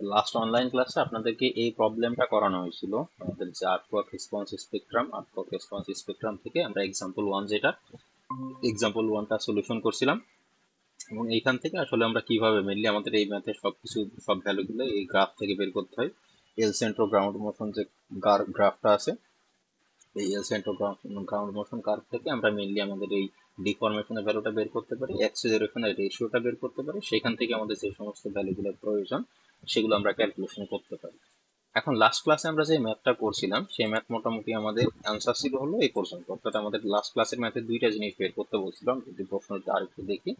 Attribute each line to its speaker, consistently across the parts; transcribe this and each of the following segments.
Speaker 1: Last online ক্লাসে আপনাদেরকে এই প্রবলেমটা করানো হয়েছিল। আমাদের যে আর্টওয়ার্ক রেসপন্স স্পেকট্রাম থেকে আমরা এক্সাম্পল ওয়ানটা সলিউশন করছিলাম, এবং এইখান থেকে আসলে আমরা কিভাবে মেনলি আমাদের এই ম্যাথের সব ভ্যালুগুলো এই গ্রাফ থেকে বের করতে হয়। এল সেন্ট্রো গ্রাউন্ড মোশন যে গ্রাফটা আছে, এই এল সেন্ট্রো গ্রাউন্ড মোশন কার্ভ থেকে আমরা মেনলি আমাদের এই ডিফরমেশনের ভ্যালুটা বের করতে পারি, অ্যাক্সিলারেশনের রেশিওটা বের করতে পারি, সেখান থেকে আমাদের যে সমস্ত ভ্যালুগুলোর প্রয়োজন সেগুলো আমরা ক্যালকুলেশন করতে পারি। এখন লাস্ট ক্লাসে আমরা যে ম্যাথটা করছিলাম সেই ম্যাথ মোটামুটি আমাদের অ্যান্সার ছিল হলো এই পর্যন্ত, অর্থাৎ আমাদের লাস্ট ক্লাসের ম্যাথে দুইটা জিনিস বের করতে বলছিলাম। যদি প্রশ্নটা আরেকটু দেখি,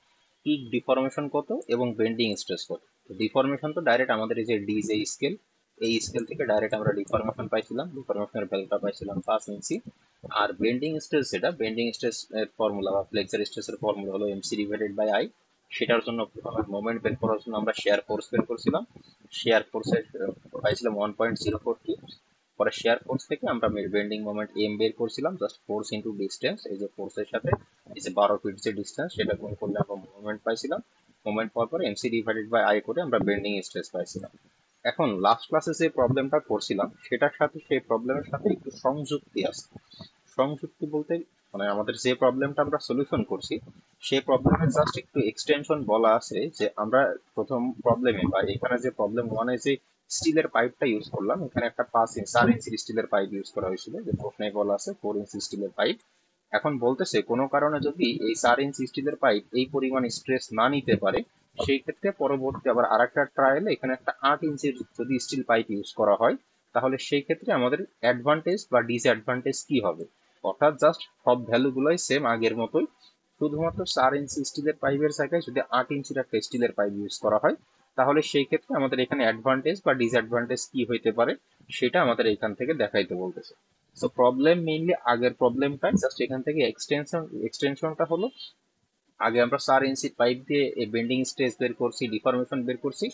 Speaker 1: পিক ডিফরমেশন কত এবং বেন্ডিং স্ট্রেস কত। ডিফরমেশন তো ডাইরেক্ট আমাদের এই যে ডি যে স্কেল, এই স্কেল থেকে ডাইরেক্ট আমরা ডিফরমেশন পাইছিলাম, ডিফরমেশনের ভ্যালুটা পাইছিলাম 5 ইঞ্চি। আর বেন্ডিং স্ট্রেস এর ফর্মুলা বা ফ্লেক্সার স্ট্রেসের ফর্মুলা হলো এমসি ডিভাইডেড বাই আই। সেটার জন্য মোমেন্ট বের করার জন্য আমরা শেয়ার ফোর্স বের করছিলাম। শেয়ার ফোর্সের পাইছিলাম 1.04 কি। পরে শেয়ার ফোর্স থেকে আমরা বেন্ডিং মোমেন্ট এম বের করছিলাম, জাস্ট ফোর্স ইনটু ডিসটেন্স। এই যে ফোর্সের সাথে এই যে 12 ফিট যে ডিসটেন্স, সেটা গুণ করলে আমরা মোমেন্ট পাইছিলাম। মোমেন্ট পাওয়ার পরে এমসি ডিভাইডেড বাই আই করে আমরা বেন্ডিং স্ট্রেস পাইছিলাম। এখন লাস্ট ক্লাসে যে প্রবলেমটা করছিলাম সেটার সাথে সেই প্রবলেমের সাথে একটু সংযুক্তি আছে। সংযুক্তি বলতে মানে আমাদের যে প্রবলেমটা আমরা সলিউশন করছি সেই প্রবলেমের জাস্ট একটু এক্সটেনশন বলা আছে, যে আমরা প্রথম প্রবলেমে বা এখানে যে প্রবলেম ওয়ানে যে স্টিলের পাইপটা ইউজ করলাম, এখানে একটা 4 ইঞ্চি স্টিলের পাইপ ইউজ করা হয়েছিল, যে প্রশ্নে বলা আছে 4 ইঞ্চি স্টিলের পাইপ। এখন বলতেছে কোনো কারণে যদি এই 4 ইঞ্চি স্টিলের পাইপ এই পরিমাণ স্ট্রেস না নিতে পারে, সেই ক্ষেত্রে পরবর্তী আবার আরেকটা ট্রায়ালে এখানে একটা 8 ইঞ্চির যদি স্টিল পাইপ ইউজ করা হয়, তাহলে সেই ক্ষেত্রে আমাদের অ্যাডভান্টেজ বা ডিসঅ্যাডভান্টেজ কি হবে। অর্থাৎ জাস্ট সব ভ্যালুগুলোই সেম আগের মতোই, শুধুমাত্র 4 ইঞ্চি স্টিলের পাইপের জায়গায় যদি 8 ইঞ্চির একটা স্টিলের পাইপ ইউজ করা হয়, তাহলে সেই ক্ষেত্রে আমাদের এখানে অ্যাডভান্টেজ বা ডিসঅ্যাডভান্টেজ কি হইতে পারে সেটা আমাদের এখান থেকে দেখাইতে বলতেছে। সো প্রবলেম মেইনলি আগের প্রবলেমটা, জাস্ট এখান থেকে এক্সটেনশনটা হলো আগে আমরা 4 ইঞ্চির পাইপ দিয়ে বেন্ডিং স্ট্রেস বের করছি, ডিফরমেশন বের করছি।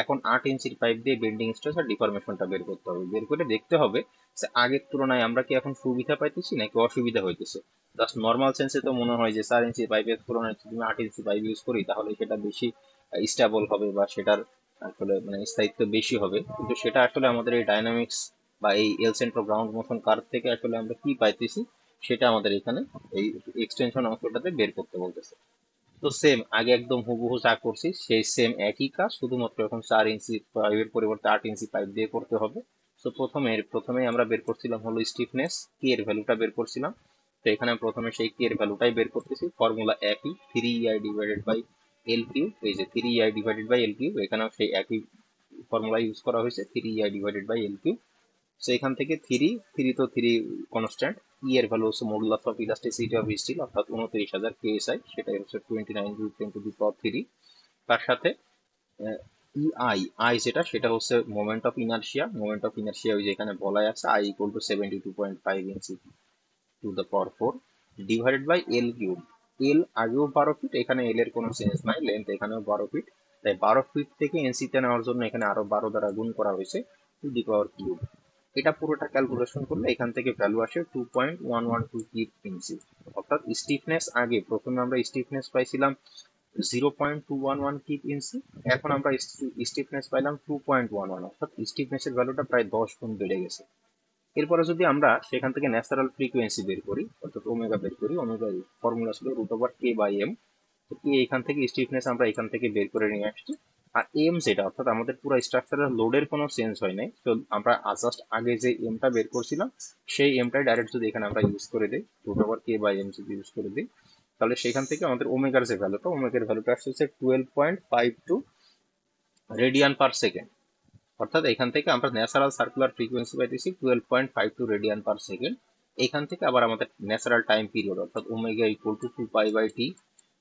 Speaker 1: এখন 8 ইঞ্চির পাইপ দিয়ে বেন্ডিং স্ট্রেস আর ডিফরমেশনটা বের করতে হবে। বের করে দেখতে হবে যে আগের তুলনায় আমরা কি এখন সুবিধা পাইতেছি নাকি অসুবিধা হইতেছে। জাস্ট নর্মাল সেন্সে তো মনে হয় যে 4 ইঞ্চি পাইপের তুলনায় যদি আমি 8 ইঞ্চি পাইপ ইউজ করি তাহলে সেটা বেশি স্টেবল হবে বা সেটার আসলে মানে স্থায়িত্ব বেশি হবে, কিন্তু সেটা আসলে আমাদের এই ডাইনামিক্স বা এই এল সেন্ট্রো গ্রাউন্ড মোশন কার্ভ থেকে আসলে আমরা কি পাইতেছি সেটা আমাদের এখানে এই এক্সটেনশন অংশটাতে বের করতে বলতেছে। তো সেম আগে একদম হুবহু যা করছি সেই সেম একই কাজ, শুধুমাত্র এখন 4 ইঞ্চি পাইপের পরিবর্তে 8 ইঞ্চি পাইপ দিয়ে করতে হবে। তো প্রথমেই আমরা বের করছিলাম হলো স্টিফনেস, কি এর ভ্যালুটা বের করছিলাম। তো এখানে প্রথমে সেই কি এর ভ্যালুটাই বের করতেছি, ফর্মুলা একই 3 EI divided by L cube. এই যে 3 EI divided by L cube, এখানেও সেই একই ফর্মুলা ইউজ করা হয়েছে, 3 EI divided by L cube. So এখান থেকে থ্রি কনস্ট্যান্ট, ই এর ভ্যালু হচ্ছে modulus of elasticity of steel, অর্থাৎ 29,000 কেএসআই, সেটাই হচ্ছে 29 × 10⁻³ তার সাথে আই আই যেটা সেটা হচ্ছে মোমেন্ট অফ ইনার্শিয়া ওই যে এখানে বলাই আছে I equal to 72.5 inch to the power 4 divided by L cube. L আগেও 12 ফিট, এখানে এল এর কোনো চেঞ্জ নাই, লেন্থ এখানেও 12 ফিট, তাই 12 ফিট থেকে এনসিতে নেওয়ার জন্য এখানে আরো 12 দ্বারা গুণ করা হয়েছে টু দি পাওয়ার কিউব। এটা পুরোটা ক্যালকুলেশন করলে এখান থেকে ভ্যালু আসে 2.112 ইঞ্চি। অর্থাৎ স্টিফনেস আগে প্রথমে আমরা স্টিফনেস পাইছিলাম 0.211 ইঞ্চি, এখন আমরা স্টিফনেস পাইলাম 2.11, অর্থাৎ স্টিফনেসের ভ্যালুটা প্রায় 10 গুণ বেড়ে গেছে। এরপরে যদি আমরা সেখান থেকে ন্যাচারাল ফ্রিকোয়েন্সি বের করি, অর্থাৎ ওমেগা বের করি, ওমেগা ফর্মুলা ছিল √K/m। তো কে এখান থেকে স্টিফনেস আমরা এখান থেকে বের করে নিয়ে আসছি। আর এম যেটা, অর্থাৎ আমাদের পুরো স্ট্রাকচারের লোডের কোনো চেঞ্জ হয় নাই, তো আমরা জাস্ট আগে যে এমটা বের করছিলাম সেই এমটাই ডাইরেক্ট যদি এখানে আমরা ইউজ করে দিই, √K/m যদি ইউজ করে দিই, তাহলে সেখান থেকে আমাদের ওমেগার যে ভ্যালুটা, ওমেগার ভ্যালুটা আসছে 12.52 রেডিয়ান পার সেকেন্ড। অর্থাৎ এখান থেকে আমরা ন্যাচারাল সার্কুলার ফ্রিকোয়েন্সি পাইতেছি 12.52 রেডিয়ান পার সেকেন্ড। এখান থেকে আবার আমাদের ন্যাচারাল টাইম পিরিয়ড, অর্থাৎ omega equal to 2π/t,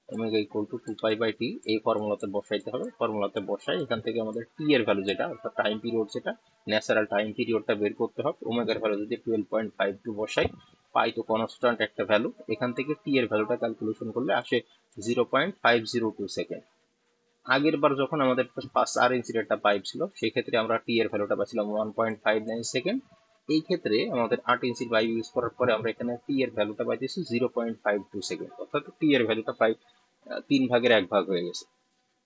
Speaker 1: omega equal to 2π/t এই ফর্মুলাতে বসাইতে হবে। ফর্মুলাতে বসাই এখান থেকে আমাদের টি এর ভ্যালু যেটা, অর্থাৎ টাইম পিরিয়ড যেটা, ন্যাচারাল টাইম পিরিয়ডটা বের করতে হবে। ওমেগার ভ্যালু যদি 12.52 বসাই, পাই তো কনস্ট্যান্ট একটা ভ্যালু। এখান থেকে টি এর ভ্যালুটা ক্যালকুলেশন করলে আসে 0.502 সেকেন্ড। আগের বার যখন আমাদের 4 ইঞ্চির একটা পাইপ ছিল সেই ক্ষেত্রে আমরা টি এর ভ্যালুটা পাচ্ছিলাম 1.59 সেকেন্ড। এই ক্ষেত্রে আমাদের 8 ইঞ্চির পাইপ ইউজ করার পরে আমরা এখানে টি এর ভ্যালুটা পাইতেছি 0.52 সেকেন্ড, অর্থাৎ টি এর ভ্যালুটা প্রায় 3 ভাগের 1 ভাগ হয়ে গেছে।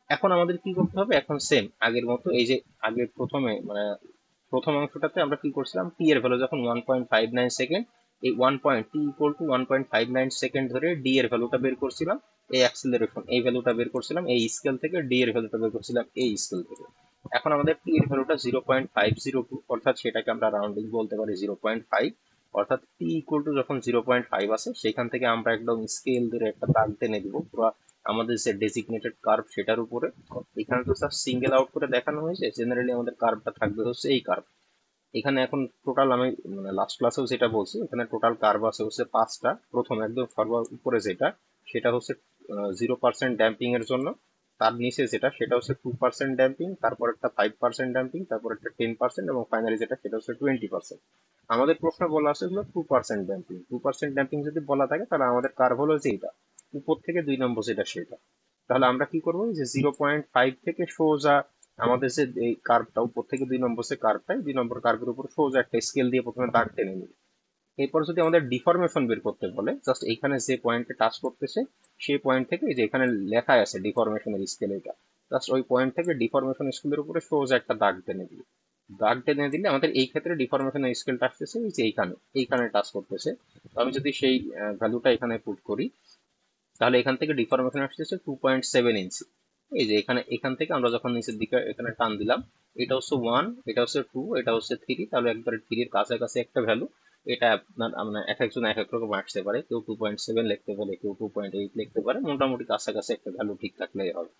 Speaker 1: এখন আমাদের কি করতে হবে, এখন সেম আগের মতো এই যে আগের প্রথমে প্রথম অংশটাতে আমরা কি করছিলাম, টি এর ভ্যালু যখন 1.59 সেকেন্ড, এই 1.t=1.59 সেকেন্ড ধরে ডি এর ভ্যালুটা বের করছিলাম, এই অ্যাক্সিলারেশন এই ভ্যালুটা বের করছিলাম এই স্কেল থেকে, ডি এর ভ্যালুটা বের করছিলাম এই স্কেল থেকে। এখন আমাদের টি এর ভ্যালুটা 0.502, অর্থাৎ সেটাকে আমরা রাউন্ডিং বলতে পারি 0.5। অর্থাৎ টি যখন 0.5 আসে সেখান থেকে আমরা একদম স্কেল ধরে একটা দাগ টেনে দিব পুরো আমাদের যে ডেজিগনেটেড কার্ভ সেটার উপরে। এখানে তো স্যার সিঙ্গেল আউট করে দেখানো হয়েছে, জেনারেলি আমাদের কার্ভটা থাকবে হচ্ছে এই কার্ভ। এখানে এখন টোটাল আমি লাস্ট ক্লাসেও যেটা বলছি, এখানে টোটাল কার্ভ আছে হচ্ছে 5টা। প্রথম একদম সর্ব উপরে যেটা, সেটা হচ্ছে 0% ড্যাম্পিং এর জন্য। তার নিচে যেটা সেটা হচ্ছে 2% ড্যাম্পিং, তারপর একটা 5% ড্যাম্পিং, তারপর একটা 10%, এবং ফাইনালি যেটা সেটা হচ্ছে 20%। আমাদের প্রশ্ন বলা আছে হলো 2% ড্যাম্পিং। 2% ড্যাম্পিং যদি বলা থাকে তাহলে আমাদের কার্ভ হলো যে এটা উপর থেকে 2 নম্বর যেটা সেটা। তাহলে আমরা কি করবো, যে 0.5 থেকে সোজা আমাদের যে এই কার্ভটা উপর থেকে 2 নম্বর যে কার্ভটাই, 2 নম্বর কার্ভের উপর সোজা একটা স্কেল দিয়ে প্রথমে দাগ টেনে নিই। এরপর যদি আমাদের ডিফরমেশন বের করতে বলে, জাস্ট এইখানে যে পয়েন্টে টাচ করতেছে সেই পয়েন্ট থেকে, এই যে এখানে লেখা আছে ডিফরমেশনের স্কেল এটা, জাস্ট ওই পয়েন্ট থেকে ডিফরমেশন স্কেলের উপরে সোজা একটা দাগ টেনে দিই। দাগ টেনে দিলে আমাদের এই ক্ষেত্রে ডিফরমেশনের স্কেলটা আসতেছে এই যে এইখানে টাচ করতেছে। তো আমি যদি সেই ভ্যালুটা এখানে পুট করি, তাহলে এখান থেকে ডিফরমেশন আসতেছে 2.7 ইঞ্চি। এই যে এখান থেকে আমরা যখন নিচের দিকে এখানে টান দিলাম, এটা হচ্ছে 1, এটা হচ্ছে 2, এটা হচ্ছে 3, তাহলে একবারে 3 এর কাছাকাছি একটা ভ্যালু। এটা আপনার এক একজন এক এক রকম আসতে পারে, কেউ 2.7 লিখতে পারে, কেউ 2.8 লিখতে পারে, মোটামুটি কাছাকাছি একটা ভ্যালু ঠিক থাকলেই হবে।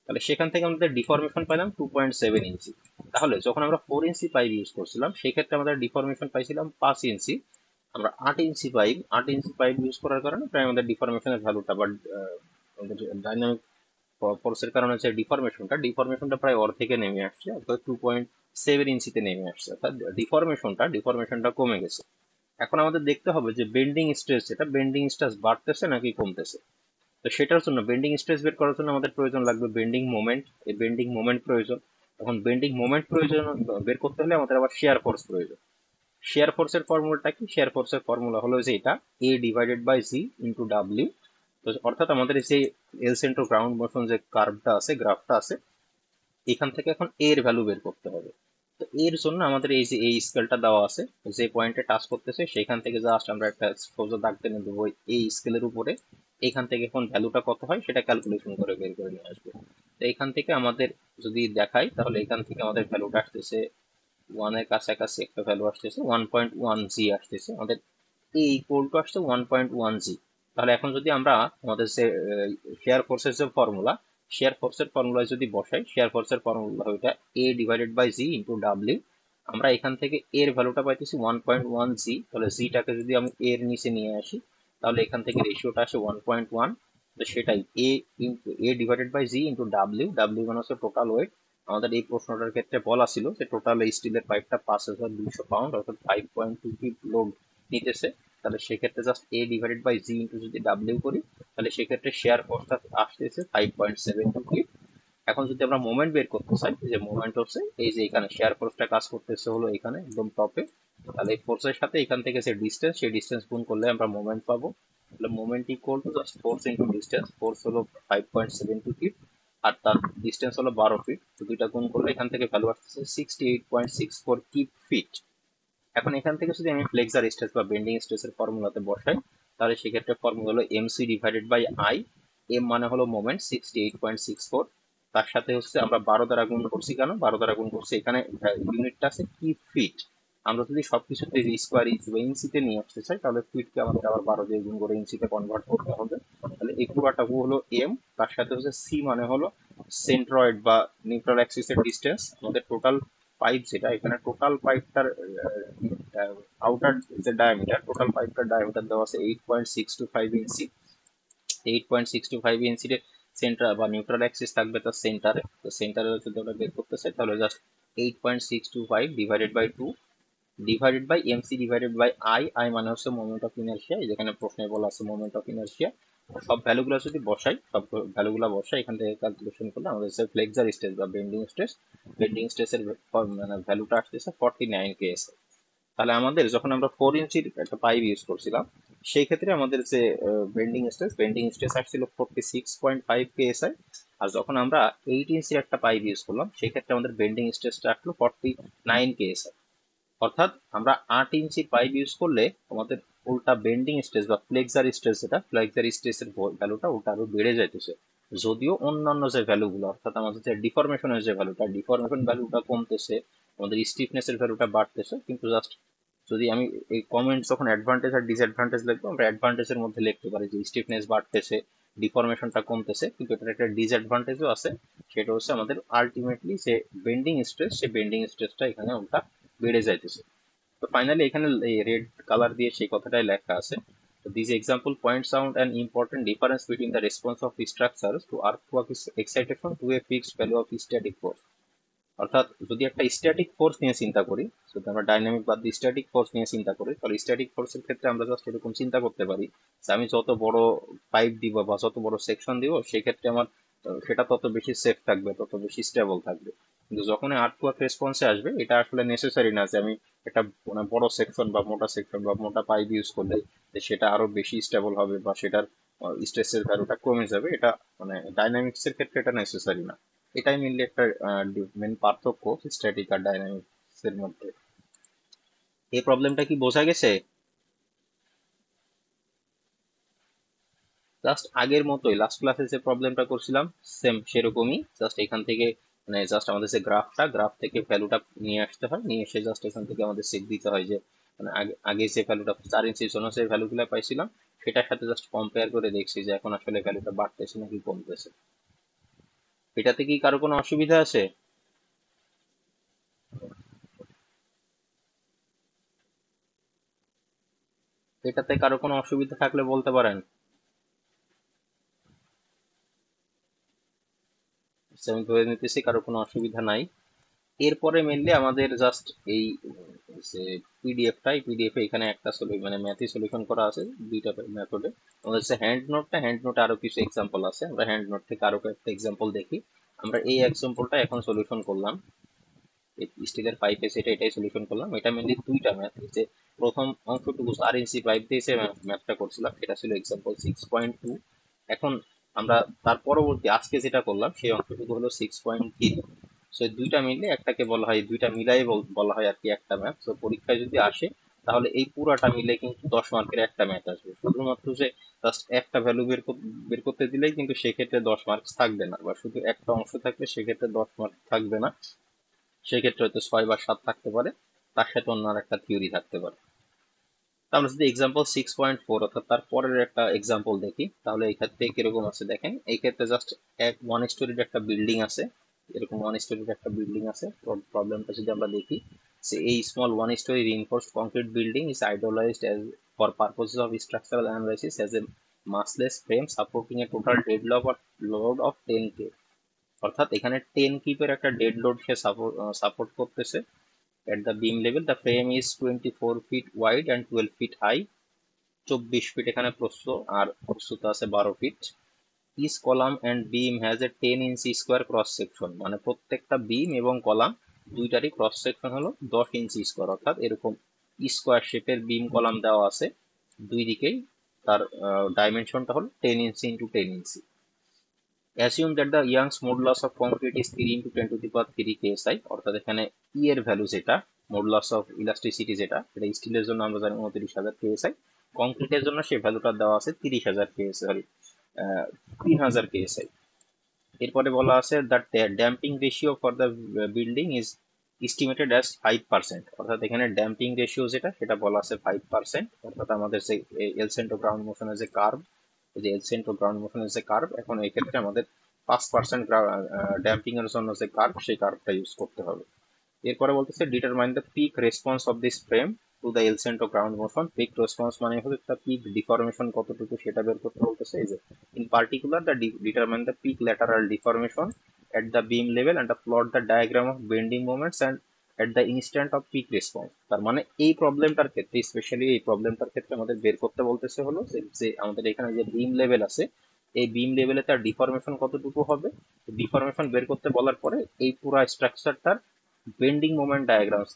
Speaker 1: তাহলে সেখান থেকে আমাদের ডিফরমেশন পাইলাম 2.7 ইঞ্চি। তাহলে যখন আমরা 4 ইঞ্চি পাইপ ইউজ করছিলাম সেক্ষেত্রে আমাদের ডিফরমেশন পাইছিলাম 5 ইঞ্চি। আমরা 8 ইঞ্চি পাইপ ইউজ করার কারণে প্রায় আমাদের ডিফরমেশনের ভ্যালুটা বা আমাদের ডাইনামিক ফোর্সের কারণে যে ডিফরমেশনটা প্রায় অর্ধেকে নেমে আসছে, অর্থাৎ 2.7 ইঞ্চিতে নেমে আসছে, অর্থাৎ ডিফরমেশনটা কমে গেছে। এখন আমাদের দেখতে হবে যে বেন্ডিং স্ট্রেস বাড়তেছে নাকি কমতেছে। তো সেটার জন্য বেন্ডিং স্ট্রেস বের করার জন্য আমাদের প্রয়োজন লাগবে বেন্ডিং মোমেন্ট। এই বেন্ডিং মোমেন্ট প্রয়োজন। এখন বেন্ডিং মোমেন্ট প্রয়োজন বের করতে হলে আমাদের আবার শেয়ার ফোর্স প্রয়োজন। শেয়ার ফোর্সের ফর্মুলাটা কি, শেয়ার ফোর্সের ফর্মুলা হলো যে এটা A/G × W। তো অর্থাৎ আমাদের যে এল সেন্টার গ্রাউন্ড মোশন যে কার্ভটা আছে, গ্রাফটা আছে, এখান থেকে এখন এ এর ভ্যালু বের করতে হবে। তো এর জন্য আমাদের এই যে এই স্কেলটা দেওয়া আছে, যে পয়েন্টে টাচ করতেছে সেখান থেকে জাস্ট আমরা একটা সোজা দাগ টেনে দেবো এই স্কেলের উপরে। এখান থেকে এখন ভ্যালুটা কত হয় সেটা ক্যালকুলেশন করে বের করে নিয়ে আসবো। তো এখান থেকে আমাদের যদি দেখাই, তাহলে এখান থেকে আমাদের ভ্যালুটা আসতেছে 1 এর কাছাকাছি একটা ভ্যালু আসতেছে, 1.1 জি আসতেছে আমাদের। আসছে 1.1 জি। তাহলে এখন যদি আমরা আমাদের যে শেয়ার ফোর্সের যে ফর্মুলা, শেয়ার ফোর্সের ফর্মুলায় যদি বসাই, শেয়ার ফোর্সের ফর্মুলা ওইটা A/G × W। আমরা এখান থেকে এর ভ্যালুটা পাইতেছি 1.1 জি। তাহলে জিটাকে যদি আমি এর নিচে নিয়ে আসি, তাহলে এখান থেকে রেশিওটা আসে 1.1। তো সেটাই A/G × W মানে হচ্ছে টোটাল ওয়েট। আমাদের এই প্রশ্নটার ক্ষেত্রে বলা ছিল যে টোটাল এই স্টিলের পাইপটা 5,200 পাউন্ড, অর্থাৎ 5.2 লোড নিতেছে। তাহলে সেক্ষেত্রে জাস্ট A/G ইন্টু যদি ডাব্লিউ করি, তাহলে সেক্ষেত্রে শেয়ার ফোর্সটা আসতেছে 5.72 কিপ। এখন যদি আমরা মোমেন্ট বের করতে চাই, যে মোমেন্ট হচ্ছে এই যে এখানে শেয়ার ফোর্সটা কাজ করতেছে হলো এখানে একদম টপে। তাহলে এই ফোর্সের সাথে এখান থেকে যে ডিস্টেন্স, সেই ডিস্টেন্স গুণ করলে আমরা মোমেন্ট পাবো। তাহলে moment equal to just force into distance. Force হলো 5.72 কিপ, আর তার ডিস্টেন্স হলো 12 ফিট। তো দুইটা গুণ করলে এখান থেকে ভ্যালু আসতেছে 68.64 কিপ ফিট। এখন এখান থেকে যদি আমি ফ্লেক্সার স্ট্রেস বা বেন্ডিং স্ট্রেসের ফর্মুলাতে বসাই, তাহলে সেক্ষেত্রে ফর্মুলা হলো MC/I। এম মানে হলো মোমেন্ট 68.64। তার সাথে হচ্ছে আমরা 12 দ্বারা গুণ করছি, কেন 12 দ্বারা গুণ করছি, এখানে ইউনিটটা আছে কি ফিট। আমরা যদি সবকিছুতে স্কোয়ার ইঞ্চি বা ইঞ্চিতে নিয়ে আসতে চাই, তাহলে ফিটকে আমাদের আবার 12 দিয়ে গুণ করে ইঞ্চিতে কনভার্ট করতে হবে। তাহলে এই পুরাটা হলো এম, তার সাথে হচ্ছে সি মানে হলো সেন্ট্রয়েড বা নিউট্রাল অ্যাক্সিসের ডিস্টেন্স। আমাদের টোটাল পাইপ যেটা, এখানে টোটাল পাইপটার আউটার যে ডায়ামিটার, টোটাল পাইপটার ডায়ামিটার দেওয়া আছে 8.625 ইঞ্চি। 8.625 ইঞ্চির সেন্টার বা নিউট্রাল অ্যাক্সিস থাকবে তার সেন্টারে। তো সেন্টারে যদি আমরা বের করতে চাই, তাহলে just 8.625 divided by 2 divided by MC/I মানে হচ্ছে মোমেন্ট অফ ইনার্শিয়া। যেখানে প্রশ্নে বলা আছে মোমেন্ট অফ ইনার্শিয়া। সব ভ্যালুগুলো যদি বসাই, সব ভ্যালুগুলো বসাই, এখান থেকে ক্যালকুলেশন করলে আমাদের যে ফ্লেক্সার স্ট্রেস বা বেন্ডিং স্ট্রেসের মানে ভ্যালুটা আসতেছে 49 KS। তাহলে আমাদের যখন আমরা 4 ইঞ্চির একটা পাইপ ইউজ করছিলাম, সেই ক্ষেত্রে আমাদের যে বেন্ডিং স্ট্রেস আসছিল 46.5 KSI। আর যখন আমরা 8 ইঞ্চির একটা পাইপ ইউজ করলাম সেক্ষেত্রে আমাদের বেন্ডিং স্ট্রেসটা আসলো 49 KSI। অর্থাৎ আমরা 8 ইঞ্চি পাইপ ইউজ করলে আমাদের উল্টা বেন্ডিং স্ট্রেস বা ফ্লেক্সার স্ট্রেস, যেটা ফ্লেক্সার স্ট্রেসের ভ্যালুটা ওটা আরো বেড়ে যাইতেছে। যদিও অন্যান্য যে ভ্যালুগুলো, অর্থাৎ আমাদের যে ডিফরমেশনের যে ভ্যালুটা, ডিফরমেশন ভ্যালুটা কমতেছে, আমাদের স্টিফনেসের ভ্যালুটা বাড়তেছে, কিন্তু জাস্ট যদি আমি এই কমেন্ট যখন অ্যাডভান্টেজ আর ডিসঅ্যাডভান্টেজ লিখবো, আমরা অ্যাডভান্টেজের মধ্যে লিখতে পারি যে স্টিফনেস বাড়তেছে, ডিফরমেশনটা কমতেছে, কিন্তু এটার একটা ডিসঅ্যাডভান্টেজও আছে। সেটা হচ্ছে আমাদের আলটিমেটলি যে বেন্ডিং স্ট্রেস, সেই বেন্ডিং স্ট্রেসটা এখানে ওটা বেড়ে যাইতেছে। তো ফাইনালি এখানে এই রেড কালার দিয়ে সেই কথাটাই লেখা আছে। So this example points out an important difference between the response of structures to earthquake excitation to a fixed value of static force। অর্থাৎ যদি একটা স্ট্যাটিক ফোর্স নিয়ে চিন্তা করি, যদি আমরা ডাইনামিক বাদ দিয়ে স্ট্যাটিক ফোর্স নিয়ে চিন্তা করি, তাহলে স্ট্যাটিক ফোর্সের ক্ষেত্রে আমরা জাস্ট এরকম চিন্তা করতে পারি যে আমি যত বড় পাইপ দিব বা যত বড় সেকশন দিব সেক্ষেত্রে আমার সেটা তত বেশি সেফ থাকবে, তত বেশি স্টেবল থাকবে। কিন্তু যখন আর্থকোয়াক রেসপন্সে আসবে, এটা আসলে নেসেসারি না যে আমি একটা মানে বড় সেকশন বা মোটা সেকশন বা মোটা পাইপ ইউজ করলে যে সেটা আরো বেশি স্টেবল হবে বা সেটার স্ট্রেসের ভ্যালুটা কমে যাবে। এটা মানে ডাইনামিক্স এর ক্ষেত্রে এটা নেসেসারি না। এটাই মেনলি একটা মেন পার্থক্য স্ট্যাটিক আর ডাইনামিক্স এর মধ্যে। এই প্রবলেমটা কি বোঝা গেছে? জাস্ট আগের মতোই লাস্ট ক্লাসে যে প্রবলেমটা করছিলাম সেম সেরকমই, জাস্ট এখান থেকে মানে জাস্ট আমাদের যে গ্রাফ থেকে ভ্যালুটা নিয়ে আসতে হয়, নিয়ে এসে জাস্ট এখান থেকে আমাদের চেক দিতে হয় যে মানে আগে আগে যে ভ্যালুটা 4 ইঞ্চির জন্য যে ভ্যালুগুলো পাইছিলাম সেটার সাথে জাস্ট কম্পেয়ার করে দেখছি যে এখন আসলে ভ্যালুটা বাড়তেছে নাকি কমতেছে। এটাতে কি কারো কোনো অসুবিধা আছে? এটাতে কারো কোনো অসুবিধা থাকলে বলতে পারেন। আচ্ছা, আমি ধরে নিতেছি কারো কোনো অসুবিধা নাই। এরপরে মেনলি আমাদের জাস্ট এই যে পিডিএফ এখানে একটা মানে ম্যাথই সলিউশন করা আছে দুইটা মেথডে। আমাদের যে হ্যান্ড নোটে আরো কিছু এক্সাম্পল আছে, আমরা হ্যান্ড নোট থেকে আরো কয়েকটা এক্সাম্পল দেখি। আমরা এই এক্সাম্পলটা এখন সলিউশন করলাম, স্টিলের পাইপে সেটা এটাই সলিউশন করলাম। এটা মেনলি দুইটা ম্যাথ, যে প্রথম অংশটুকু 4 ইঞ্চি পাইপ দিয়ে সে ম্যাথটা করছিলাম, সেটা ছিল এক্সাম্পল 6.2। এখন আমরা তার পরবর্তী আজকে যেটা করলাম সেই অংশটুকু হলো 6.3। সো দুইটা মিলে একটাকে বলা হয়, দুইটা মিলাই বলা হয় আর কি একটা ম্যাথ। তো পরীক্ষায় যদি আসে তাহলে এই পুরাটা মিলে কিন্তু 10 মার্কের একটা ম্যাথ আসবে। শুধুমাত্র যে জাস্ট একটা ভ্যালু বের করতে দিলেই কিন্তু সেক্ষেত্রে 10 মার্কস থাকবে না, বা শুধু একটা অংশ থাকলে সেক্ষেত্রে 10 মার্ক থাকবে না, সেক্ষেত্রে হয়তো 6 বা 7 থাকতে পারে, তার সাথে অন্য আর একটা থিওরি থাকতে পারে। তা আমরা যদি এক্সাম্পল 6.4 অর্থাৎ তার পরের একটা এক্সাম্পল দেখি, তাহলে এই ক্ষেত্রে কিরকম আছে দেখেন। এই ক্ষেত্রে জাস্ট এক 1 স্টোরির একটা বিল্ডিং আছে, এরকম 1 স্টোরির একটা বিল্ডিং আছে। প্রবলেমটা যদি আমরা দেখি, সে এই small 1 story reinforced concrete building is idealized as for purposes of structural analysis as a massless frame supporting a total dead load of 10 k। অর্থাৎ এখানে 10 কিপের একটা ডেড লোড সে সাপোর্ট করতেছে। at the beam level the frame is 24 feet wide and 12 feet high। 24 feet এখানে প্রস্থ আর প্রস্থতা আছে 12 feet. Each column and beam has a 10 inch square cross section, মানে প্রত্যেকটা বিম এবং কলাম দুইটারই ক্রস সেকশন হলো 10 ইঞ্চি স্কোয়ার। অর্থাৎ এরকম স্কোয়ার শেপের বিম কলাম দেওয়া আছে দুই দিকেই, তার ডাইমেনশনটা হলো 10 inch into 10 inch. Assume that the Young's modulus of concrete is 3 × 10⁻³ KSI. অর্থাৎ এখানে এর ভ্যালু যেটা, মডুলাস অফ ইলাস্টিসিটি যেটা, সেটা স্টিলের জন্য আমরা জানি 29,000 কেএসআই, কংক্রিটের জন্য সেই ভ্যালুটা দেওয়া আছে 30,000 কেএসআই, সরি 3,000 কেএসআই। এরপরে বলা আছে that damping ratio for the building is estimated as 5%। অর্থাৎ এখানে ড্যাম্পিং রেশিও যেটা সেটা বলা আছে 5%। অর্থাৎ আমাদের যে এল সেন্ট্রো গ্রাউন্ড মোশনের যে কার্ভ, যে এল সেন্ট্রো গ্রাউন্ড মোশনের যে কার্ভ, এখন এই ক্ষেত্রে আমাদের 5% ড্যাম্পিং এর জন্য যে কার্ভ, সেই কার্ভটা ইউজ করতে হবে। এরপরে বলতেছে determine the peak response of this frame to the El Centro ground motion. Peak response মানে হচ্ছে একটা পিক ডিফরমেশন কতটুকু সেটা বের করতে বলতেছে। এই যে in particular the determine the peak lateral deformation at the beam level and plot the diagram of bending moments and at the instant of peak response। তার মানে এই প্রবলেমটার ক্ষেত্রে, স্পেশালি এই প্রবলেমটার ক্ষেত্রে আমাদের বের করতে বলতেছে হলো যে আমাদের এখানে যে বিম লেভেল আছে, এই বিম লেভেলে তার ডিফরমেশন কতটুকু হবে। ডিফরমেশন বের করতে বলার পরে এই পুরো স্ট্রাকচারটার বেন্ডিং মোমেন্ট ডায়াগ্রামস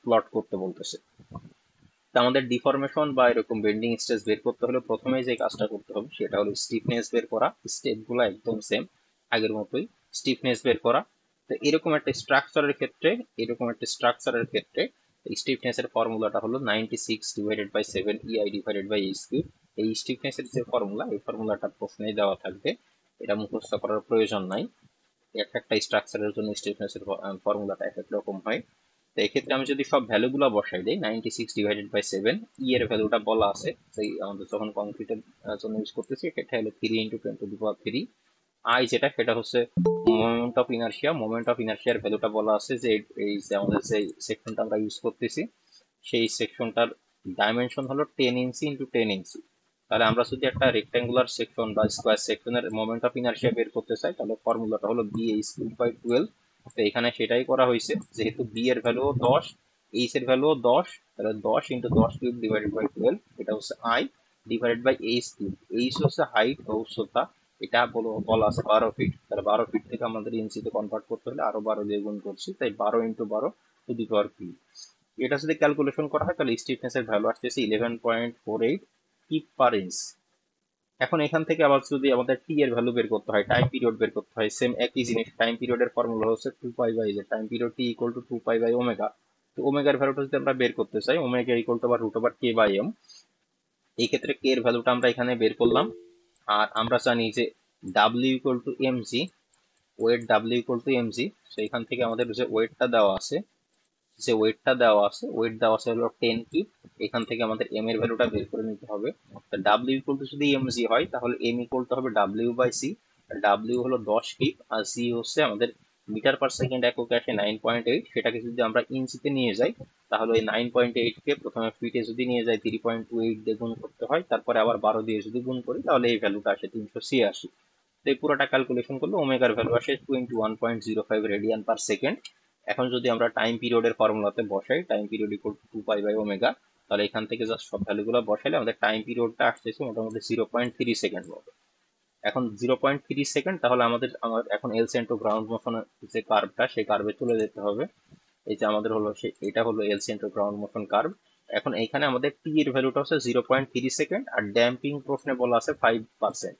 Speaker 1: প্লট করতে বলতেছে। তা আমাদের ডিফরমেশন বা এরকম বেন্ডিং স্ট্রেস বের করতে হলে প্রথমে যে কাজটা করতে হবে সেটা হলো স্টিফনেস বের করা। স্টেপগুলো একদম সেম। আগের মতোই স্টিফনেস বের করা। তো এরকম একটা স্ট্রাকচারের ক্ষেত্রে স্টিফনেস এর ফর্মুলাটা হলো 96/7 EI/h³। এই স্টিফনেস এর যে ফর্মুলা, এই ফর্মুলাটা প্রশ্নেই দেওয়া থাকবে, এটা মুখস্থ করার প্রয়োজন নাই। একটা স্ট্রাকচারের জন্য স্টিফনেস এর ফর্মুলাটা এক এক রকম হয়। তো এক্ষেত্রে আমি যদি সব ভ্যালুগুলো বসাই দিই, 96/7, ই এর ভ্যালুটা বলা আছে, সেই আমাদের যখন কংক্রিটের জন্য ইউজ করতেছি, এটা হলো 3 × 10⁻³ আই, যেটা সেটা হচ্ছে মোমেন্ট অফ ইনারশিয়ার ভ্যালুটা বলা আছে যে এই যে আমাদের যে সেকশনটা আমরা ইউজ করতেছি, সেই সেকশনটার ডাইমেনশন হলো 10 ইঞ্চি × 10 ইঞ্চি। তাহলে আমরা যদি একটা রেক্ট্যাঙ্গুলার সেকশন বা স্কোয়ার সেকশনের মোমেন্ট অফ ইনারশিয়া বের করতে চাই, তাহলে ফর্মুলাটা হলো BH3/12। তো এখানে সেটাই করা হয়েছে, যেহেতু বি এর ভ্যালু 10, এইচ এর ভ্যালু 10, তাহলে 10 × 10³ / 12, এটা হচ্ছে I, divided by H cube. H হচ্ছে হাইট ও উচ্চতা, এটা বলা আছে 12 ফিট। তাহলে 12 ফিট থেকে আমাদের ইঞ্চিতে কনভার্ট করতে হলে আরো 12 দিয়ে গুণ করছি, তাই 12 × 12⁵ এটা যদি ক্যালকুলেশন করা হয়, তাহলে স্টিফনেস এর ভ্যালু আসতেছে 11.48 কিপ/ইঞ্চ। এখন এখান থেকে আবার যদি আমাদের টি এর ভ্যালু বের করতে হয়, টাইম পিরিয়ড বের করতে হয়, সেম একই জিনিস। টাইম পিরিয়ডের ফর্মুলা হচ্ছে 2π/, যে টাইম পিরিয়ড টি ইকুয়াল টু 2π/ω। তো ওমেগার ভ্যালুটা যদি আমরা বের করতে চাই, ওমেগা ইকুয়াল টু √k/m। এই ক্ষেত্রে কে এর ভ্যালুটা আমরা এখানে বের করলাম। আর আমরা জানি যে W equal to MG, weight W equal to MG. তো এখান থেকে আমাদের যে ওয়েটটা দেওয়া আছে, ওয়েট দেওয়া আছে হলো 10 কিপ। এখান থেকে আমাদের এম এর ভ্যালুটা বের করে নিতে হবে। তো ডাব্লিউ ইকুয়াল টু যদি এমজি হয়, তাহলে এম ইকুয়াল টু হবে ডাব্লিউ/সি। ডাব্লিউ হলো 10 কিপ, আর সি হচ্ছে আমাদের মিটার পার সেকেন্ড এককে আসে 9.8। সেটাকে যদি আমরা ইঞ্চিতে নিয়ে যাই, তাহলে ওই 9.8 কে প্রথমে ফিটে যদি নিয়ে যাই 3.28 দিয়ে গুণ করতে হয়, তারপরে আবার 12 দিয়ে যদি গুণ করি, তাহলে এই ভ্যালুটা আসে 386। তো এই পুরোটা ক্যালকুলেশন করলে ওমেগার ভ্যালু আসে 21.05 রেডিয়ান পার সেকেন্ড। এখন যদি আমরা টাইম পিরিয়ডের ফর্মুলাতে বসাই, টাইম পিরিয়ড ইকুয়াল টু 2π/ω, তাহলে এখান থেকে জাস্ট সব ভ্যালুগুলো বসাইলে আমাদের টাইম পিরিয়ডটা আসতেছে মোটামুটি 0.3 সেকেন্ড মতো। এখন 0.3 সেকেন্ড, তাহলে আমাদের এখন এল সেন্ট্রো গ্রাউন্ড মোশনের যে কার্ভটা, সেই কার্ভে চলে যেতে হবে। এই যে আমাদের হলো এটা হলো এল সেন্ট্রো গ্রাউন্ড মোশন কার্ভ। এখন এইখানে আমাদের টি এর ভ্যালুটা হচ্ছে 0.3 সেকেন্ড, আর ড্যাম্পিং প্রশ্নে বলা আছে 5%।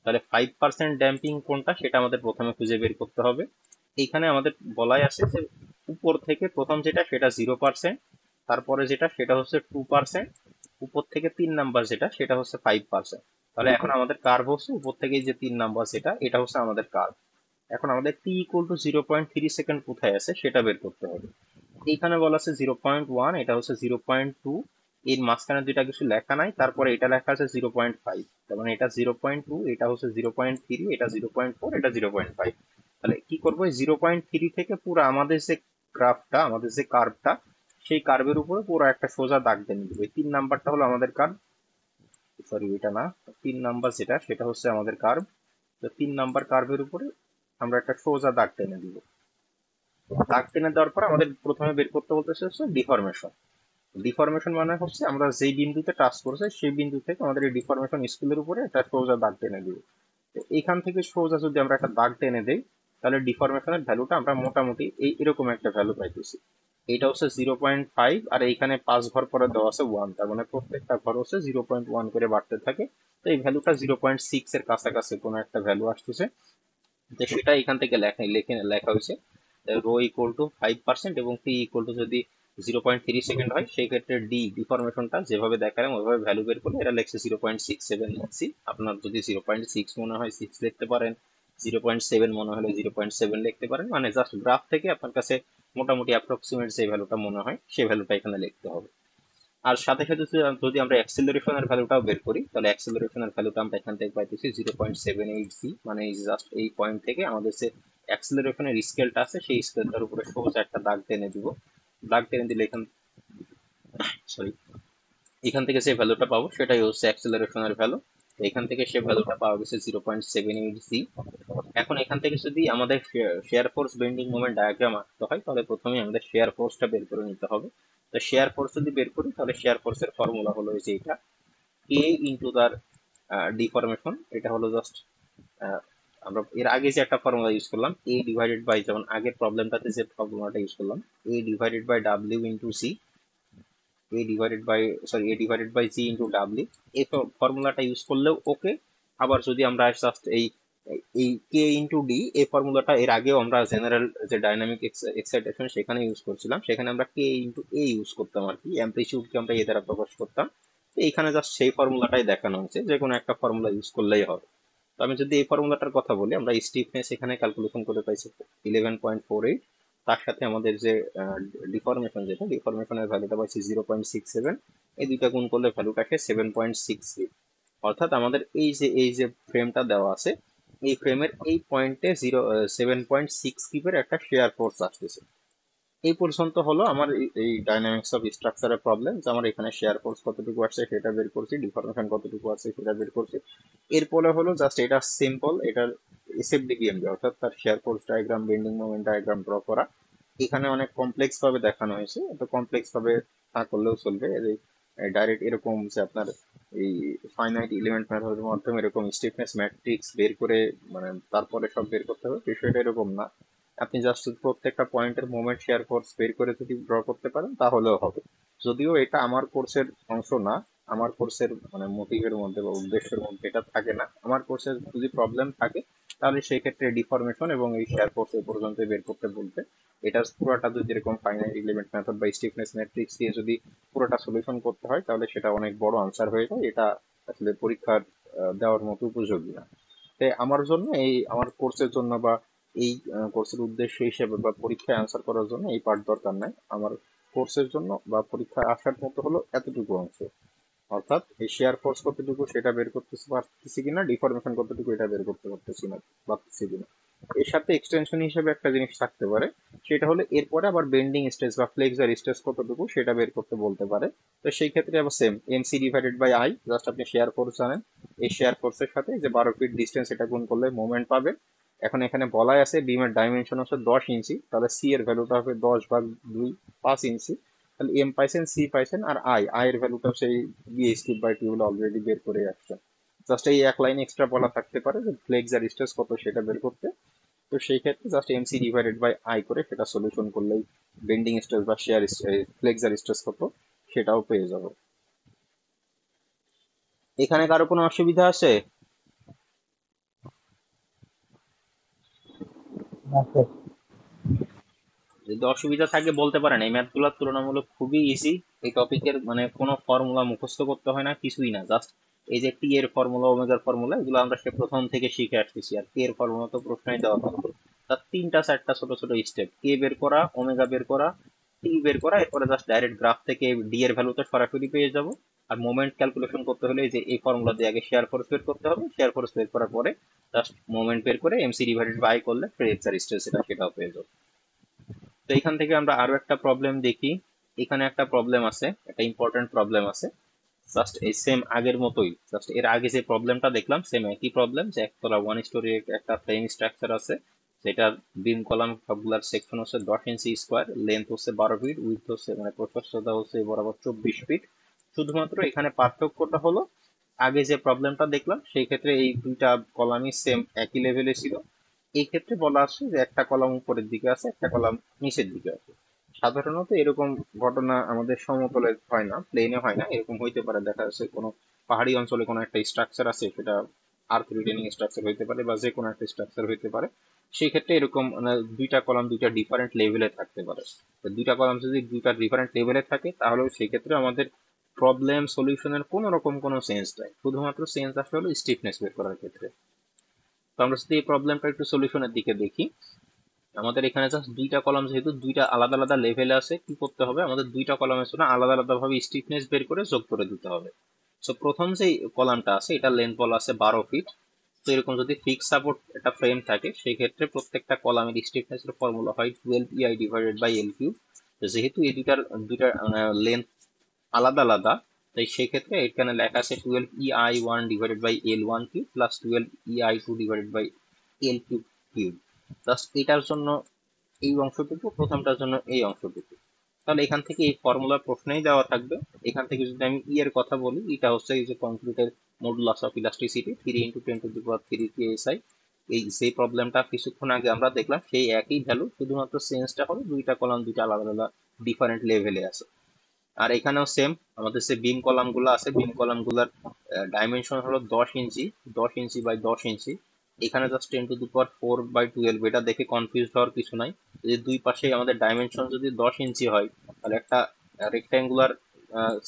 Speaker 1: তাহলে 5% ড্যাম্পিং কোনটা, সেটা আমাদের প্রথমে খুঁজে বের করতে হবে। এইখানে আমাদের বলাই আছে যে উপর থেকে প্রথম যেটা সেটা 0%, তারপরে যেটা সেটা হচ্ছে 2%, উপর থেকে 3 নাম্বার যেটা সেটা হচ্ছে 5%। তাহলে এখন আমাদের কার্ভ হচ্ছে উপর থেকে যে 3 নাম্বার যেটা, এটা হচ্ছে আমাদের কার্ভ। এখন আমাদের টি ইকুয়াল টু 0.3 সেকেন্ড কোথায় আছে সেটা বের করতে হবে। এইখানে বলা আছে 0.1, এটা হচ্ছে 0.2, এর মাঝখানে দুইটা কিছু লেখা নাই, তারপরে এটা লেখা আছে 0.5। তার মানে এটা 0.2, এটা হচ্ছে 0.3, এটা 0.4, এটা 0.5। তাহলে কি করবো, 0.3 থেকে পুরো আমাদের যে গ্রাফটা, আমাদের যে কার্ভটা, সেই কার্ভের উপরে পুরো একটা সোজা দাগ দিয়ে নিবে। 3 নাম্বারটা হলো আমাদের কার্ভ, সরি এটা না, 3 নাম্বার যেটা সেটা হচ্ছে আমাদের কার্ভ। তো 3 নাম্বার কার্ভের উপরে আমরা একটা সোজা দাগ টেনে দিব। দাগ টেনে দেওয়ার পর আমাদের প্রথমে বের করতে বলতেছে হচ্ছে ডিফরমেশন। ডিফরমেশন মানে হচ্ছে আমরা যেই বিন্দুতে টাচ করছি, সেই বিন্দু থেকে আমাদের এই ডিফরমেশন স্কেলের উপরে একটা সোজা দাগ টেনে দিব। তো এখান থেকে সোজা যদি আমরা একটা দাগ টেনে দেই, তাহলে ডিফরমেশনের ভ্যালুটা আমরা মোটামুটি এরকম একটা ভ্যালু পাইতেছি। এইটা হচ্ছে 0.5, আর এইখানে 5 ঘর পরে দেওয়া আছে 1, তার মানে প্রত্যেকটা ঘর হচ্ছে 0.1 করে বাড়তে থাকে। তো এই ভ্যালুটা 0.6 এর কাছাকাছি কোনো একটা ভ্যালু আসতেছে। তো সেটা এখান থেকে লেখা হয়েছে রো ইকুয়াল টু 5%, এবং টি ইকুয়াল টু যদি 0.3 সেকেন্ড হয়, সেই ক্ষেত্রে ডিফরমেশনটা যেভাবে দেখালাম ওইভাবে ভ্যালু বের করলে এটা লেখছে 0.67 ইঞ্চি। আপনার যদি 0.6 মনে হয় 6 লিখতে পারেন, 0.7 মনে হলে 0.7 লিখতে পারেন, মানে জাস্ট গ্রাফ থেকে আপনার কাছে মোটামুটি অ্যাপ্রক্সিমেট যে ভ্যালুটা মনে হয় সেই ভ্যালুটা এখানে লিখতে হবে। আর সাথে সাথে যদি আমরা অ্যাক্সেলারেশনের ভ্যালুটাও বের করি, তাহলে অ্যাক্সেলারেশনের ভ্যালুটা আমরা এখান থেকে পাইতেছি 0.78 মানে জাস্ট এই পয়েন্ট থেকে আমাদের যে অ্যাক্সেলারেশনের স্কেলটা আছে, সেই স্কেলটার উপরে সোজা একটা দাগ টেনে দিব। দাগ টেনে দিলে সরি এখান থেকে যে ভ্যালুটা পাবো সেটাই হচ্ছে অ্যাক্সেলারেশনের ভ্যালু। এখান থেকে সে ভ্যালুটা পাওয়া গেছে 0.78 এখন এখান থেকে যদি আমাদের share force bending moment diagram আঁকতে হয়, তাহলে প্রথমে আমাদের শেয়ার ফোর্সটা বের করে নিতে হবে। তো শেয়ার ফোর্স যদি বের করি, তাহলে শেয়ার ফোর্সের ফর্মুলা হলো যে এটা এ ইন্টু তার ডিফরমেশন। এটা হলো জাস্ট আমরা এর আগে যে একটা ফর্মুলা ইউজ করলাম, এ ডিভাইডেড বাই, যেমন আগের প্রবলেমটাতে যে ফর্মুলাটা ইউজ করলাম, A divided by W into C, A divided by G into W. এই ফর্মুলাটা ইউজ করলেও ওকে। আবার যদি আমরা জাস্ট এই এই কে ইন্টু ডি এই ফর্মুলাটা এর আগেও আমরা জেনারেল যে ডাইনামিক এক্সাইটেশন সেখানে ইউজ করছিলাম, সেখানে আমরা কে ইন্টু এ ইউজ করতাম আর কি, অ্যাম্পলিটিউডকে আমরা এ দ্বারা প্রকাশ করতাম। তো এইখানে জাস্ট সেই ফর্মুলাটাই দেখানো হয়েছে, যে কোনো একটা ফর্মুলা ইউজ করলেই হবে। তো আমি যদি এই ফর্মুলাটার কথা বলি, আমরা স্টিফনেস এখানে ক্যালকুলেশন করে পাইছি 11.48, তার সাথে আমাদের যে ডিফরমেশন, যেটা ডিফরমেশনের ভ্যালুটা পাইছি 0.67, এই দুইটা গুণ করলে ভ্যালুটা আসে 7.6। অর্থাৎ আমাদের এই যে ফ্রেমটা দেওয়া আছে, এই ফ্রেমের এই পয়েন্টে 7.6 কিপের একটা শেয়ার ফোর্স আসতেছে। এই পর্যন্ত হলো আমার এই ডাইনামিক্স অফ স্ট্রাকচারের প্রবলেম, যে আমার এখানে শেয়ার ফোর্স কতটুকু আসছে সেটা বের করছি, ডিফরমেশন কতটুকু আছে সেটা বের করছি। এরপরে হলো জাস্ট এটা সিম্পল, এটার এসএফডিবিএমডি অর্থাৎ তার share force diagram, bending moment diagram draw করা। এখানে অনেক কমপ্লেক্স ভাবে দেখানো হয়েছে, এত কমপ্লেক্স ভাবে না করলেও চলবে। ডাইরেক্ট এরকম যে আপনার এই ফাইনাইট এলিমেন্ট মেথডের মাধ্যমে এরকম স্টিফনেস ম্যাট্রিক্স বের করে মানে তারপরে সব বের করতে হবে, বিষয়টা এরকম না। আপনি জাস্ট প্রত্যেকটা পয়েন্টের মোমেন্ট শেয়ার ফোর্স বের করে যদি ড্র করতে পারেন তাহলেও হবে। যদিও এটা আমার কোর্সের অংশ না, আমার কোর্সের মানে মোটিভের মধ্যে বা উদ্দেশ্যের মধ্যে এটা থাকে না। আমার কোর্সের যদি প্রবলেম থাকে তাহলে সেই ক্ষেত্রে ডিফরমেশন এবং এই শেয়ার ফোর্স এ পর্যন্ত বের করতে বলতে, এটা পুরোটা যদি এরকম ফাইনাইট এলিমেন্ট মেথড বা স্টিফনেস ম্যাট্রিক্স দিয়ে যদি পুরোটা সলিউশন করতে হয় তাহলে সেটা অনেক বড় আনসার হয়ে যায়, এটা আসলে পরীক্ষার দেওয়ার মতো উপযোগী না। তাই আমার জন্য এই আমার কোর্সের জন্য বা এই কোর্সের উদ্দেশ্য হিসেবে বা পরীক্ষায় আনসার করার জন্য এই পার্ট দরকার নাই। আমার কোর্সের জন্য বা পরীক্ষায় আসার মতো হলো এতটুকু অংশ, অর্থাৎ এই শেয়ার ফোর্স কতটুকু সেটা বের করতে পারতেছি কিনা, ডিফরমেশন কতটুকু এটা বের করতে পারতেছি না পারতেছি কিনা। এর সাথে এক্সটেনশন হিসেবে একটা জিনিস থাকতে পারে, সেটা হলো এরপরে আবার বেন্ডিং স্ট্রেস বা ফ্লেক্সার স্ট্রেস কতটুকু সেটা বের করতে বলতে পারে। তো সেই ক্ষেত্রে আবার same MC divided by I, just আপনি শেয়ার ফোর্স জানেন, এই শেয়ার ফোর্সের সাথে যে 12 ফিট ডিস্টেন্স এটা গুণ করলে মোমেন্ট পাবে। এখন এখানে বলাই আছে বিমের ডাইমেনশন হচ্ছে 10 ইঞ্চি, তাহলে সি এর ভ্যালুটা হবে 10/2, 5 ইঞ্চি। তাহলে এম পাইছেন, সি পাইছেন, আর আই এর ভ্যালুটা সেই বি/2 হলো অলরেডি বের করে আসছে। জাস্ট এই এক লাইন এক্সট্রা বলা থাকতে পারে যে ফ্লেক্সার স্ট্রেস কত সেটা বের করতে। তো সেই ক্ষেত্রে just MC divided by I করে সেটা সলিউশন করলেই বেন্ডিং স্ট্রেস বা শেয়ার ফ্লেক্সার স্ট্রেস কত সেটাও পেয়ে যাব। এখানে কারো কোনো অসুবিধা আছে?
Speaker 2: আচ্ছা।
Speaker 1: যদি অসুবিধা থাকে বলতে পারেন, এই ম্যাথগুলো তুলনামূলক খুবই ইজি। এই টপিকের মানে কোনো ফর্মুলা মুখস্থ করতে হয় না, কিছুই না। জাস্ট এই যে টি এর ফর্মুলা, ওমেগার ফর্মুলা, এগুলো আমরা সে প্রথম থেকে শিখে আসতেছি। আর কে এর ফর্মুলা তো প্রশ্নই দেওয়া থাকবে, তার তিনটা চারটা ছোট ছোট স্টেপ, কে বের করা, ওমেগা বের করা, টি বের করা, এরপরে জাস্ট ডাইরেক্ট গ্রাফ থেকে ডি এর ভ্যালুটা সরাসরি পেয়ে যাব। আর মোমেন্ট ক্যালকুলেশন করতে হলে এই যে এই ফর্মুলা দিয়ে আগে শেয়ার ফোর্স বের করতে হবে, শেয়ার ফোর্স বের করার পরে জাস্ট মোমেন্ট বের করে এমসি ডিভাইডেড বাই করলে ফ্লেক্সার স্ট্রেস সেটাও পেয়ে যাবো। তো এখান থেকে আমরা আরো একটা প্রবলেম দেখি। এখানে একটা প্রবলেম আছে, একটা ইম্পর্টেন্ট প্রবলেম আছে, জাস্ট এই সেম আগের মতোই, জাস্ট এর আগে যে প্রবলেমটা দেখলাম সেম একই প্রবলেম, যে একতলা 1 স্টোরি একটা ফ্রেম স্ট্রাকচার আছে, সেটা বিম কলাম সবগুলার সেকশন হচ্ছে 10 ইঞ্চি স্কোয়ার, লেন্থ হচ্ছে 12 ফিট, উইডথ হচ্ছে মানে প্রশস্ততা হচ্ছে বরাবর 24 ফিট। শুধুমাত্র এখানে পার্থক্যটা হলো, আগে যে প্রবলেমটা দেখলাম সেই ক্ষেত্রে এই দুইটা কলামই সেম একই লেভেলে ছিল। এই ক্ষেত্রে বলা আছে যে একটা কলাম উপরের দিকে আছে, একটা কলাম নিচের দিকে আছে। সাধারণত এরকম ঘটনা আমাদের সমতলে হয় না, প্লেনে হয় না। এরকম হইতে পারে, দেখা যাচ্ছে কোনো পাহাড়ি অঞ্চলে কোনো একটা স্ট্রাকচার আছে, সেটা আর্থ রিটেনিং স্ট্রাকচার হইতে পারে বা যে কোনো একটা স্ট্রাকচার হইতে পারে। সেই ক্ষেত্রে এরকম মানে দুইটা কলাম দুইটা ডিফারেন্ট লেভেলে থাকতে পারে। তো দুইটা কলাম যদি দুইটা ডিফারেন্ট লেভেলে থাকে তাহলে সেই ক্ষেত্রে আমাদের প্রবলেম সলিউশনের কোনো রকম কোনো সেন্স নাই, শুধুমাত্র সেন্স আসলে হলো স্টিফনেস বের করার ক্ষেত্রে। তো আমরা যদি এই প্রবলেমটা একটু সলিউশনের দিকে দেখি, আমাদের এখানে জাস্ট দুইটা কলাম যেহেতু দুইটা আলাদা আলাদা লেভেলে আছে, কি করতে হবে, আমাদের দুইটা কলামের জন্য আলাদা আলাদা ভাবে স্টিফনেস বের করে যোগ করে দিতে হবে। সো প্রথম যে কলামটা আছে এটা লেন্থ বলা আছে 12 ফিট। তো এরকম যদি ফিক্স সাপোর্ট একটা ফ্রেম থাকে সেই ক্ষেত্রে প্রত্যেকটা কলামের স্টিফনেস এর ফর্মুলা হয় 12 EI divided by L cube. যেহেতু এই দুইটার দুইটার লেন্থ আলাদা আলাদা, তাই সেক্ষেত্রে এখানে লেখা আছে 12 EI 1 divided by L1 cube plus 12 EI 2 divided by L cube cube. Just এটার জন্য এই অংশটুকু, প্রথমটার জন্য এই অংশটুকু। তাহলে এখান থেকে এই ফর্মুলার প্রশ্নেই দেওয়া থাকবে। এখান থেকে যদি আমি ই এর কথা বলি, এটা হচ্ছে এই যে কংক্রিটের মডুলাস অফ ইলাস্টিসিটি 3 × 10⁻³ এই যে প্রবলেমটা কিছুক্ষণ আগে আমরা দেখলাম সেই একই ভ্যালু, শুধুমাত্র চেঞ্জটা হলো দুইটা কলাম দুইটা আলাদা আলাদা ডিফারেন্ট লেভেলে আছে। আর এখানেও সেম, আমাদের যে বিম কলাম গুলো আছে, বিম কলাম গুলার ডাইমেনশন হলো 10 ইঞ্চি, 10 ইঞ্চি বাই 10 ইঞ্চি। এখানে জাস্ট 10⁴/12 এটা দেখে কনফিউজ হওয়ার কিছু নাই। যদি দুই পাশে আমাদের ডাইমেনশন যদি 10 ইঞ্চি হয়, তাহলে একটা রেক্ট্যাঙ্গুলার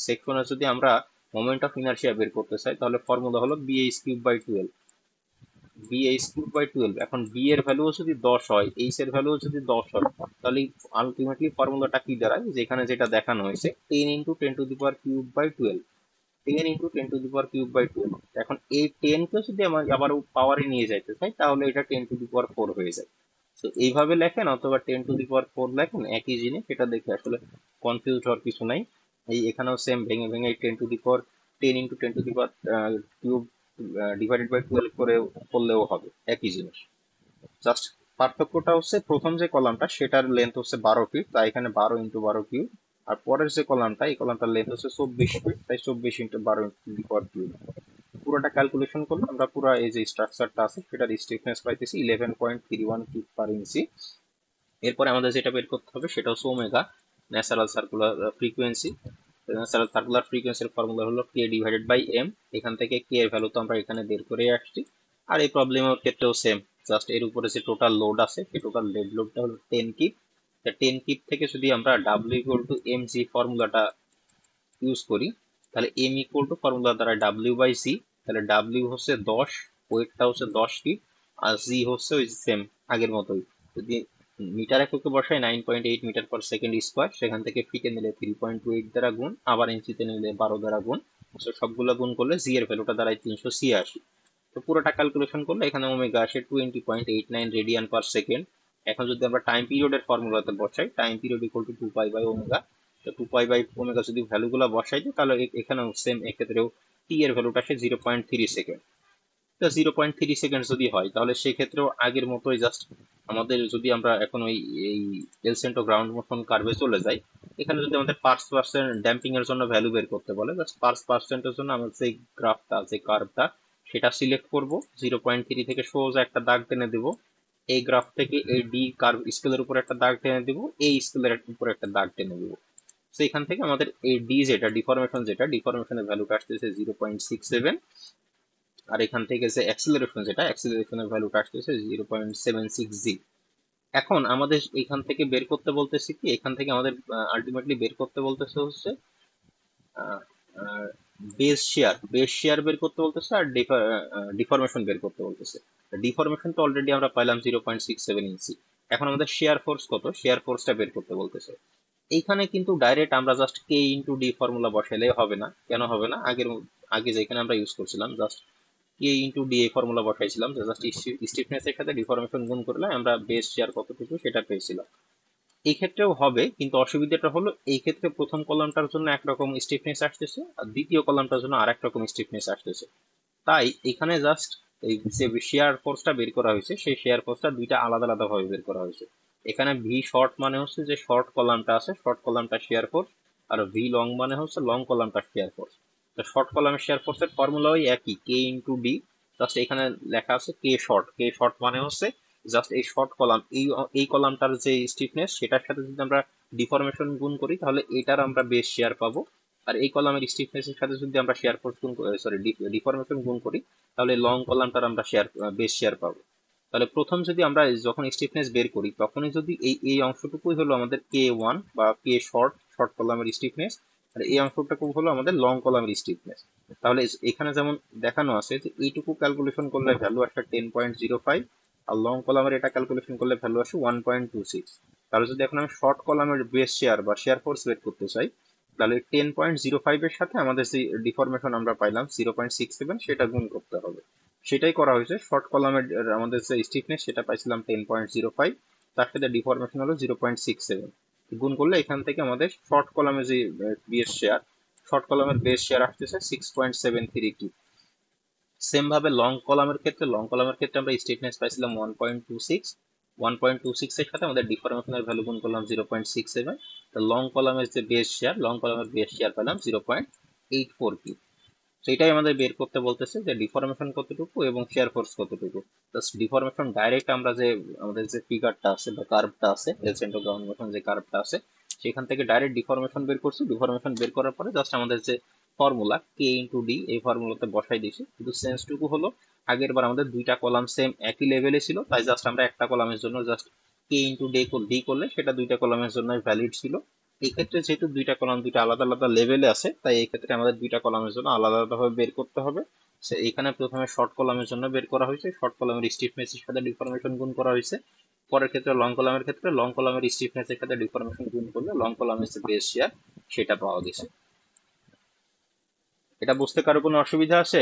Speaker 1: সেকশনে যদি আমরা মোমেন্ট অফ ইনার্শিয়া বের করতে চাই, তাহলে ফর্মুলা হলো BH³/12। BH³/12। এখন বি এর ভ্যালু যদি 10 হয়, এইচ এর ভ্যালু যদি 10 হয়, তাহলে আলটিমেটলি ফর্মুলাটা কি দাঁড়ায়, যেখানে যেটা দেখানো হয়েছে 10 × 10⁵10 × 10⁵ 12। এখন এই 10 কে যদি আমরা আবার পাওয়ারে নিয়ে যাইতে চাই, তাহলে এটা 10⁴ হয়ে যায়। তো এইভাবে লেখেন অথবা 10⁴ লেখেন, একই জিনিস। এটা দেখে আসলে কনফিউজ হওয়ার কিছু নাই। এই এখানেও সেম ভেঙে ভেঙে 10 × 10⁻³ /12 করে করলেও হবে, একই জিনিস। জাস্ট পার্থক্যটা হচ্ছে প্রথম যে কলামটা সেটার লেন্থ হচ্ছে 12 ফিট, তাই এখানে 12 × 12³ আর পরের যে কলামটা, এই কলামটার লেন্থ হচ্ছে 24 ফিট, তাই 24 × 12⁵ পুরোটা ক্যালকুলেশন করলে আমরা পুরো এই যে স্ট্রাকচারটা আছে সেটার স্টিফনেস পাইতেছি 11.31 ফিট/ইঞ্চি। এরপরে আমাদের যেটা বের করতে হবে সেটা হচ্ছে omega, natural circular frequency. Natural circular ফ্রিকোয়েন্সির ফর্মুলা হলো K/M। এখান থেকে কে এর ভ্যালু তো আমরা এখানে বের করে আসছি। আর এই প্রবলেমের ক্ষেত্রেও সেম, জাস্ট এর উপরে যে টোটাল লোড আছে সেই টোটাল ডেড লোডটা হলো 10 কিপ। 10 কিপ থেকে যদি আমরা W = mg ফর্মুলাটা ইউজ করি, তাহলে m = ফর্মুলা দ্বারা W/c। তাহলে W হচ্ছে 10, ওয়েটটা হচ্ছে 10 কিপ, আর জি হচ্ছে ওই সেম আগের মতোই। যদি মিটার এককে বসাই 9.8 মিটার/সেকেন্ড স্কোয়ার, সেখান থেকে ফিটে নিলে 3.28 দ্বারা গুণ, আবার ইঞ্চিতে নিলে 12 দ্বারা গুণ। তো সবগুলো গুণ করলে জি এর ভ্যালুটা দাঁড়ায় 386। তো পুরোটা ক্যালকুলেশন করলে এখানে ওমেগা আসে 20.89 রেডিয়ান/সেকেন্ড। এখন যদি আমরা টাইম পিরিয়ডের ফর্মুলাতে বসাই, টাইম পিরিয়ড = 2π/ওমেগা। তো 2π/ওমেগা যদি ভ্যালুগুলো বসাই দিই, তাহলে এখানেও সেম, এক্ষেত্রেও টি এর ভ্যালুটা আসে 0.3 সেকেন্ড। 0.3 সেকেন্ড যদি হয়, তাহলে সেক্ষেত্রেও আগের মতোই জাস্ট আমাদের যদি আমরা এখন ওই এই এল সেন্টো গ্রাউন্ড মোশন কার্ভে চলে যাই, এখানে যদি আমাদের পার্সেন্ট ড্যাম্পিং এর জন্য ভ্যালু বের করতে বলে, জাস্ট পার্সেন্টের জন্য আমরা যে গ্রাফটা যে কার্ভটা সেটা সিলেক্ট করব। 0.3 থেকে সোজা একটা দাগ টেনে দেব। এই গ্রাফ থেকে এই ডি কার্ভ স্কেলের উপর একটা দাগ টেনে দিব, এই স্কেলের উপর একটা দাগ টেনে দিব। তো এখান থেকে আমাদের এই ডি যেটা ডিফরমেশনের ভ্যালুটা আসতেছে 0.67। আর এখান থেকে যে অ্যাক্সিলারেশনের ভ্যালুটা আসতেছে 0.76 জি। এখন আমাদের এখান থেকে বের করতে বলতেছে কি, এখান থেকে আমাদের আলটিমেটলি বের করতে বলতেছে হচ্ছে বেস শেয়ার বের করতে বলতেছে, আর ডিফরমেশন বের করতে বলতেছে। ডিফরমেশন তো অলরেডি আমরা পাইলাম 0.67 ইঞ্চি। এখন আমাদের শেয়ার ফোর্স কত, শেয়ার ফোর্সটা বের করতে বলতেছে। এইখানে কিন্তু ডাইরেক্ট আমরা জাস্ট K/D ফর্মুলা বসাইলে হবে না। কেন হবে না? আগে যেখানে আমরা ইউজ করছিলাম জাস্ট K/D এই ফর্মুলা বসাইছিলাম, জাস্ট স্টিফনেস এর সাথে ডিফরমেশন গুণ করলে আমরা বেস শেয়ার কতটুকু সেটা পেয়েছিলাম। এই ক্ষেত্রেও হবে, কিন্তু অসুবিধাটা হলো এই ক্ষেত্রে প্রথম কলামটার জন্য একরকম স্টিফনেস আসতেছে, আর দ্বিতীয় কলামটার জন্য আরেক রকম স্টিফনেস আসতেছে। তাই এখানে জাস্ট এই যে শেয়ার ফোর্সটা বের করা হয়েছে, সেই শেয়ার ফোর্সটা দুইটা আলাদা আলাদা ভাবে বের করা হয়েছে। এখানে ভি শর্ট মানে হচ্ছে যে শর্ট কলামটা আছে, শর্ট কলামটা শেয়ার ফোর্স, আর ভি লং মানে হচ্ছে লং কলামটা শেয়ার ফোর্স। তো শর্ট কলামের শেয়ার ফোর্সের ফর্মুলা ওই একই, K/D। জাস্ট এখানে লেখা আছে কে শর্ট মানে হচ্ছে জাস্ট এই শর্ট কলাম, এই কলামটার যে স্টিফনেস সেটার সাথে যদি আমরা ডিফরমেশন গুণ করি, তাহলে এটার আমরা বেস শেয়ার পাবো। আর এই কলামের স্টিফনেস এর সাথে যদি আমরা শেয়ার ফোর্স গুণ সরি ডিফরমেশন গুণ করি, তাহলে লং কলামটার আমরা বেস শেয়ার পাবো। তাহলে প্রথম যদি আমরা যখন স্টিফনেস বের করি, তখনই যদি এই অংশটুকুই হলো আমাদের K1 বা কে শর্ট কলামের স্টিফনেস, আর এই অংশটুকু হলো আমাদের লং কলামের স্টিফনেস। তাহলে এখানে যেমন দেখানো আছে যে এইটুকু ক্যালকুলেশন করলে ভ্যালু আসে 10.05, আর লং কলামের এটা ক্যালকুলেশন করলে ভ্যালু আসে 1.26। তাহলে যদি এখন আমি শর্ট কলামের বেস শেয়ার বা শেয়ার ফোর্স বের করতে চাই, তাহলে 10.05 এর সাথে আমাদের যে ডিফরমেশন আমরা পাইলাম 0.67 সেটা গুণ করতে হবে। সেটাই করা হয়েছে। শর্ট কলামের আমাদের যে স্টিফনেস সেটা পাইছিলাম 10.05, তার সাথে ডিফরমেশন হলো 0.67। গুণ করলে এখান থেকে আমাদের শর্ট কলামের বেস শেয়ার আসতেছে 6.73 কি। সেম ভাবে লং কলামের ক্ষেত্রে আমরা স্টিফনেস পাইছিলাম 1.26 এর সাথে আমাদের ডিফরমেশনের ভ্যালু গুণ করলাম 0.67। তো লং কলামের বেস শেয়ার পেলাম 0.84 কি। সেটাই আমাদের বের করতে বলতেছে যে ডিফরমেশন কতটুকু এবং শেয়ার ফোর্স কতটুকু। জাস্ট ডিফরমেশন ডাইরেক্ট আমরা যে আমাদের যে ফিগারটা আছে বা কার্ভটা আছে, এল সেন্টো গ্রাউন্ড মোশন যে কার্ভটা আছে, সেখান থেকে ডাইরেক্ট ডিফরমেশন বের করছি। ডিফরমেশন বের করার পরে জাস্ট আমাদের যে ফর্মুলা K/D এই ফর্মুলাতে বসাই দিয়েছি, কিন্তু চেঞ্জটুকু হলো আগের বার আমাদের দুইটা কলাম সেম একই লেভেলে ছিল, তাই জাস্ট আমরা একটা কলামের জন্য জাস্ট কে ইন্টু ডি করলে সেটা দুইটা কলামের জন্য ভ্যালিড ছিল। এই ক্ষেত্রে যেহেতু দুইটা কলাম দুইটা আলাদা আলাদা লেভেলে আছে, তাই এই ক্ষেত্রে আমাদের দুইটা কলামের জন্য আলাদা আলাদাভাবে বের করতে হবে। এখানে প্রথমে শর্ট কলামের জন্য বের করা হয়েছে, শর্ট কলামের স্টিফনেসের সাথে ডিফরমেশন গুণ করা হয়েছে। পরের ক্ষেত্রে লং কলামের ক্ষেত্রে লং কলামের স্টিফনেসের সাথে ডিফরমেশন গুণ করলে লং কলামের যে বেস শেয়ার সেটা পাওয়া গেছে। এটা বুঝতে কারো কোনো অসুবিধা আছে?